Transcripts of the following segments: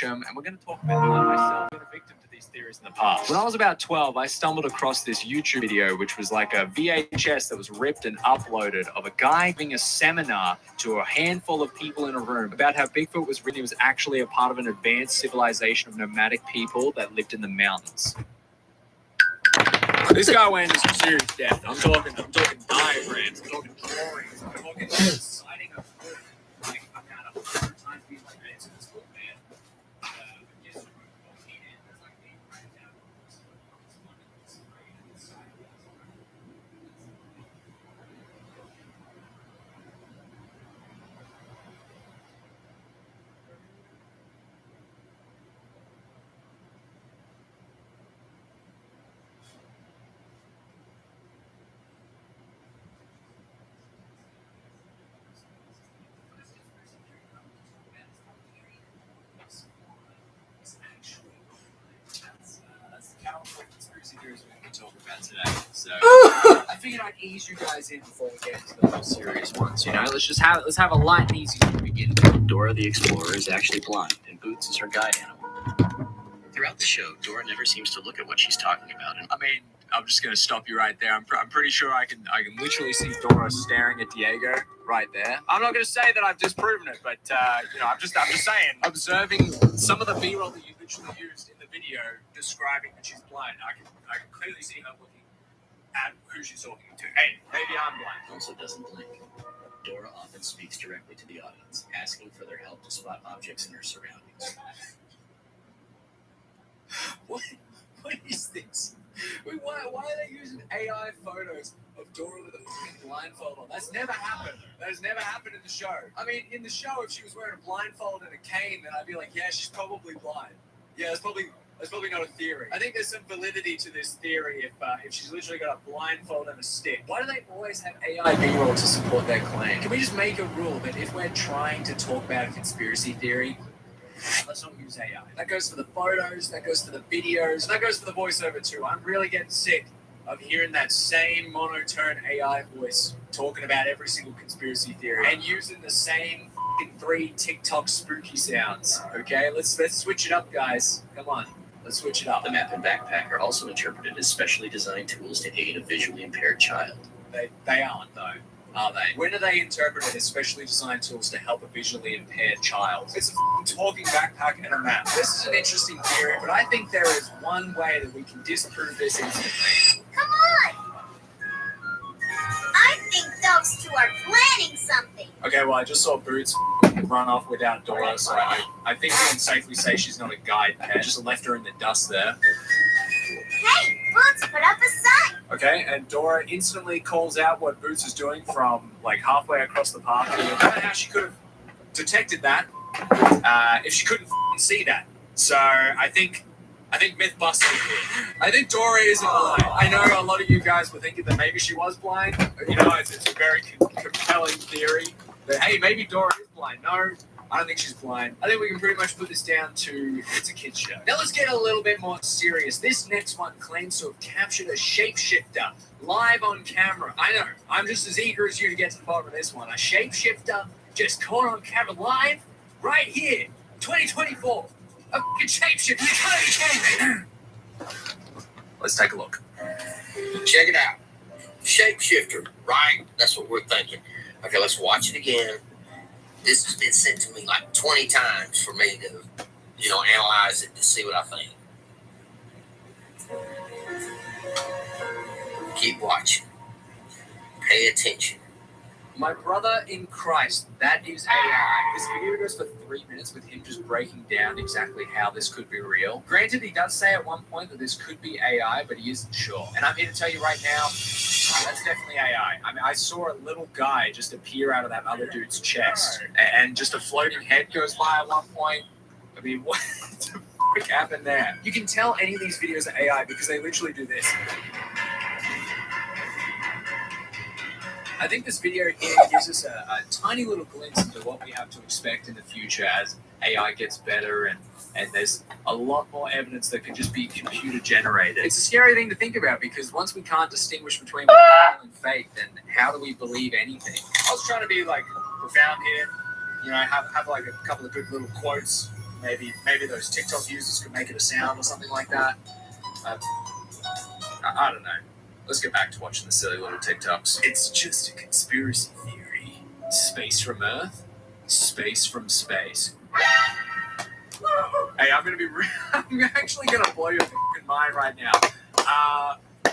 and we're going to talk about how myself been a victim to these theories in the past. When I was about 12, I stumbled across this YouTube video, which was like a VHS that was ripped and uploaded of a guy giving a seminar to a handful of people in a room about how Bigfoot was written. It was actually a part of an advanced civilization of nomadic people that lived in the mountains. This guy went into some serious depth. I'm talking diagrams, I'm talking drawings, I'm talking citing a book like about 100 times being like this. This book, man. Yes, there's like being written down. Conspiracy theories we can talk about today. So I figured I'd ease you guys in before we get into the more serious ones. You know, let's have a light and easy to begin. Dora the Explorer is actually blind, and Boots is her guide animal. Throughout the show, Dora never seems to look at what she's talking about. And I mean, I'm just gonna stop you right there. I'm pretty sure I can literally see Dora staring at Diego right there. I'm not gonna say that I've disproven it, but you know, I'm just saying, observing some of the B-roll that you literally used in the video describing that she's blind, I can clearly see her looking at who she's talking to. Hey, maybe I'm blind. also doesn't blink. Dora often speaks directly to the audience, asking for their help to spot objects in her surroundings. What is this? Wait, why are they using AI photos of Dora with a fucking blindfold on? That's never happened. That has never happened in the show. I mean, in the show, if she was wearing a blindfold and a cane, then I'd be like, yeah, she's probably blind. Yeah, that's probably not a theory. I think there's some validity to this theory if she's literally got a blindfold and a stick. Why do they always have AI B-roll to support their claim? Can we just make a rule that if we're trying to talk about a conspiracy theory, let's not use AI. That goes for the photos, that goes for the videos, that goes for the voiceover too. I'm really getting sick of hearing that same monotone AI voice talking about every single conspiracy theory and using the same fucking 3 TikTok spooky sounds. Okay, let's switch it up, guys. Come on, let's switch it up. The map and backpack are also interpreted as specially designed tools to aid a visually impaired child. They aren't though. Are they? When are they interpreted as specially designed tools to help a visually impaired child? It's a talking backpack and a map. This is an interesting theory, but I think there is one way that we can disprove this instantly. Come on! I think those two are planning something. Okay, well, I just saw Boots run off without Dora, so I think we can safely say she's not a guide pet. Just left her in the dust there. Hey, Boots, put up a sign. Okay, and Dora instantly calls out what Boots is doing from like halfway across the park. I don't know how she could have detected that if she couldn't see that. So I think myth busted here. I think Dora isn't blind. I know a lot of you guys were thinking that maybe she was blind. You know, it's a very compelling theory that, hey, maybe Dora is blind. No, I don't think she's blind. I think we can pretty much put this down to it's a kid's show. Now let's get a little bit more serious. This next one claims to have captured a shapeshifter live on camera. I know, I'm just as eager as you to get to the bottom of this one. A shapeshifter just caught on camera live right here, 2024. A fucking shapeshifter. You gotta be kidding me. Let's take a look. Check it out. Shapeshifter, right? That's what we're thinking. Okay, let's watch it again. This has been sent to me like 20 times for me to, analyze it to see what I think. Keep watching. Pay attention. My brother in Christ, that is AI. This video goes for 3 minutes with him just breaking down exactly how this could be real. Granted, he does say at one point that this could be AI, but he isn't sure. And I'm here to tell you right now, that's definitely AI. I mean, I saw a little guy just appear out of that other dude's chest, and just a floating head goes by at one point. I mean, what the frick happened there? You can tell any of these videos are AI because they literally do this. I think this video here gives us a tiny little glimpse into what we have to expect in the future as AI gets better and there's a lot more evidence that can just be computer generated. It's a scary thing to think about because once we can't distinguish between real and fake, then how do we believe anything? I was trying to be like profound here, have like a couple of good little quotes Maybe those TikTok users could make it a sound or something like that. I don't know. Let's get back to watching the silly little TikToks. It's just a conspiracy theory. Space from Earth, space from space. Hey, I'm actually gonna blow your fucking mind right now.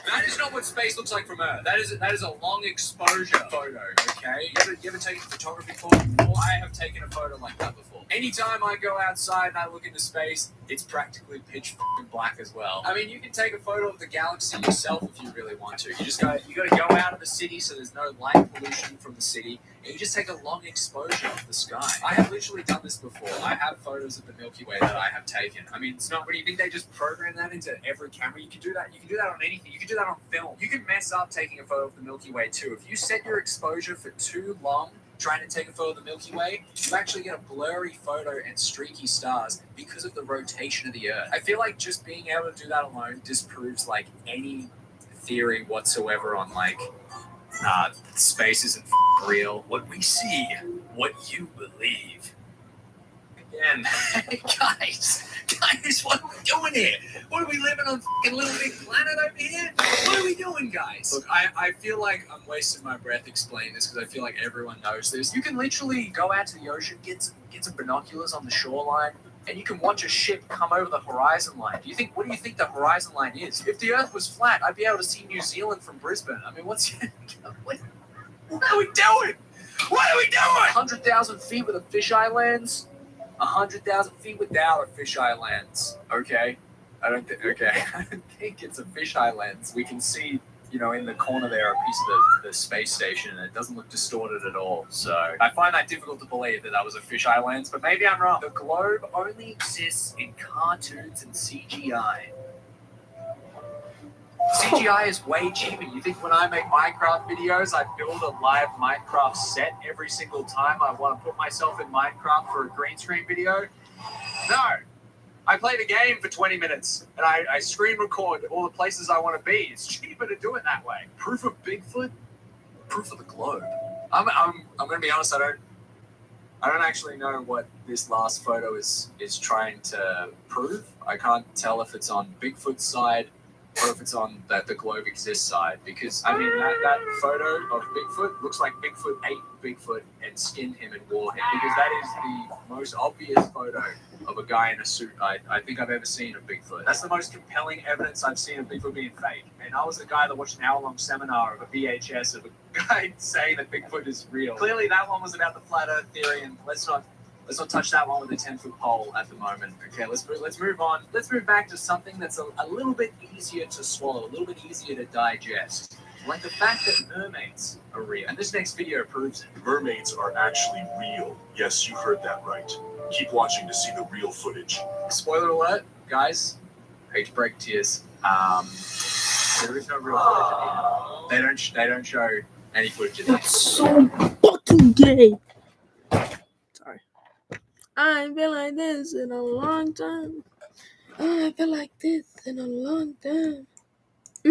That is not what space looks like from Earth. That is a long exposure photo. Okay, you ever taken photography course before? I have taken a photo like that before. Anytime I go outside and I look into space, it's practically pitch black as well. I mean, you can take a photo of the galaxy yourself if you really want to. You gotta go out of the city so there's no light pollution from the city, and you just take a long exposure of the sky. I have literally done this before. I have photos of the Milky Way that I have taken. I mean, it's not. What do you think they just program that into every camera? You can do that. You can do that on anything. You can do that on film. You can mess up taking a photo of the Milky Way too. If you set your exposure for too long trying to take a photo of the Milky Way, you actually get a blurry photo and streaky stars because of the rotation of the Earth. I feel like just being able to do that alone disproves like any theory whatsoever on like space isn't real. What we see, what you believe. Again, guys, what are we doing here? What are we living on fucking Little Big Planet over here? What are we doing, guys? Look, I feel like I'm wasting my breath explaining this because I feel like everyone knows this. You can literally go out to the ocean, get some binoculars on the shoreline, and you can watch a ship come over the horizon line. What do you think the horizon line is? If the Earth was flat, I'd be able to see New Zealand from Brisbane. I mean, what are we doing? What are we doing? 100,000 feet with a fisheye lens. 100,000 feet without a fisheye lens. Okay, I don't think it's a fisheye lens. We can see, in the corner there, a piece of the space station, and it doesn't look distorted at all. So I find that difficult to believe that was a fisheye lens, but maybe I'm wrong. The globe only exists in cartoons and CGI. CGI is way cheaper. You think when I make Minecraft videos, I build a live Minecraft set every single time I want to put myself in Minecraft for a green screen video? No. I play the game for 20 minutes and I screen record all the places I want to be. It's cheaper to do it that way. Proof of Bigfoot? Proof of the globe. I'm going to be honest, I don't actually know what this last photo is trying to prove. I can't tell if it's on Bigfoot's side or if it's on the globe exists side, because I mean that photo of Bigfoot looks like Bigfoot ate Bigfoot and skinned him and wore him, because that is the most obvious photo of a guy in a suit I think I've ever seen of Bigfoot. That's the most compelling evidence I've seen of Bigfoot being fake. And I was the guy that watched an hour-long seminar of a VHS of a guy saying that Bigfoot is real. Clearly that one was about the flat Earth theory, and let's not touch that one with a 10-foot pole at the moment. Okay, let's move on. Let's move back to something that's a little bit easier to swallow, a little bit easier to digest. Like the fact that mermaids are real. And this next video proves it. Mermaids are actually real. Yes, you heard that right. Keep watching to see the real footage. Spoiler alert, guys. Hate to break tears. There is no real footage in here. They don't show any footage in here. That's so fucking gay. Sorry. I ain't been like this in a long time. I feel like this in a long time. I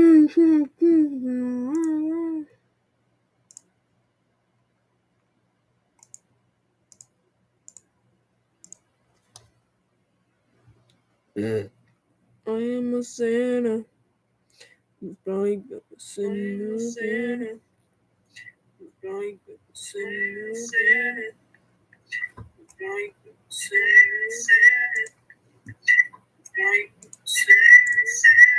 am a sinner. You're probably gonna sin sinner. You're probably gonna sin sinner. You're probably gonna sin sinner. You're probably gonna sin sinner.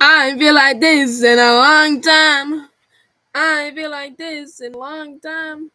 I ain't feel like this in a long time. I ain't feel like this in a long time.